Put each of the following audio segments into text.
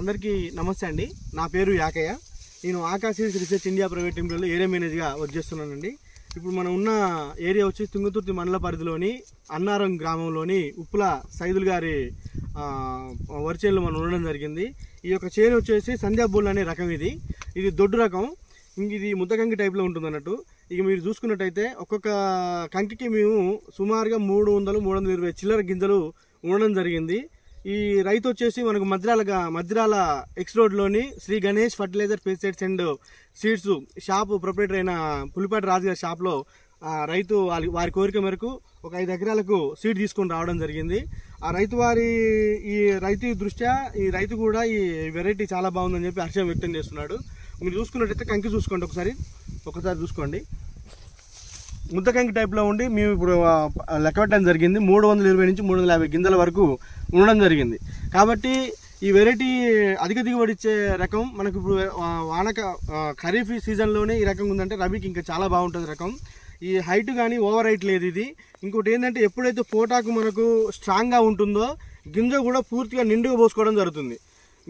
అందరికీ నమస్తే అండి. నా పేరు యాకయ్య. నేను Akash seeds research India private లిమిటెడ్లో ఏరియా మేనేజర్గా వర్క్ చేస్తున్నానండి. ఇప్పుడు మనం ఉన్న ఏరియా వచ్చి తుంగతుర్తి మండల పరిధిలోని అన్నారం గ్రామంలోని ఉప్పుల సైదుల్ గారి వరి చేనులో మనం ఉండడం జరిగింది. ఈ యొక్క చేను వచ్చేసి సంధ్యాబుల్ అనే రకం. ఇది దొడ్డు రకం. ఇది ముద్దకంకి టైప్లో ఉంటుంది అన్నట్టు. ఇక మీరు చూసుకున్నట్టయితే ఒక్కొక్క కంకికి మేము సుమారుగా 300-320 చిల్లర గింజలు ఉండడం జరిగింది. ఈ రైతు వచ్చేసి మనకు మద్రాల ఎక్స్ రోడ్లోని Sri Ganesh fertiliser pesticides and seeds shop proprietor అయిన పులిపాటి రాజు గారి షాప్లో రైతు వారి కోరిక మేరకు ఒక 5 ఎకరాలకు సీడ్ తీసుకొని రావడం జరిగింది. ఆ ఈ రైతు దృష్ట్యా ఈ రైతు కూడా ఈ వెరైటీ చాలా బాగుందని చెప్పి హర్షం వ్యక్తం చేస్తున్నాడు. మీరు చూసుకున్నట్టయితే కంకి చూసుకోండి, ఒకసారి చూసుకోండి. ముద్దకంకి టైప్లో ఉండి మేము ఇప్పుడు లెక్క పెట్టడం జరిగింది. 320-350 గింజల వరకు ఉండడం జరిగింది. కాబట్టి ఈ వెరైటీ అధిక దిగుబడి ఇచ్చే రకం. మనకు ఇప్పుడు ఖరీఫ్ సీజన్లోనే ఈ రకం ఉందంటే రబీకి ఇంకా చాలా బాగుంటుంది రకం. ఈ హైట్ కానీ ఓవర్ హైట్ లేదు ఇది. ఇంకోటి ఏంటంటే ఎప్పుడైతే పోటాకు మనకు స్ట్రాంగ్గా ఉంటుందో గింజ కూడా పూర్తిగా నిండుగా పోసుకోవడం జరుగుతుంది.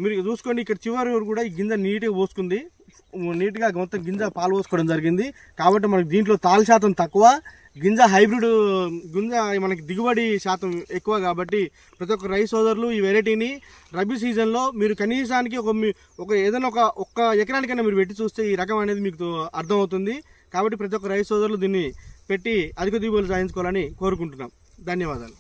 మీరు చూసుకోండి, ఇక్కడ చివరి వరకు కూడా ఈ గింజ నీట్గా పోసుకుంది. నీట్గా మొత్తం గింజ పాలు పోసుకోవడం జరిగింది. కాబట్టి మనకి దీంట్లో తాలు శాతం తక్కువ, గింజ హైబ్రిడ్ గింజ మనకి దిగుబడి శాతం ఎక్కువ. కాబట్టి ప్రతి ఒక్క రైతు సోదరులు ఈ వెరైటీని రబీ సీజన్లో మీరు కనీసానికి ఏదైనా ఒక్క ఎకరానికైనా మీరు పెట్టి చూస్తే ఈ రకం అనేది మీకు అర్థమవుతుంది. కాబట్టి ప్రతి ఒక్క రైతు సోదరులు దీన్ని పెట్టి అధిక దిగుబడులు సాధించుకోవాలని కోరుకుంటున్నాం. ధన్యవాదాలు.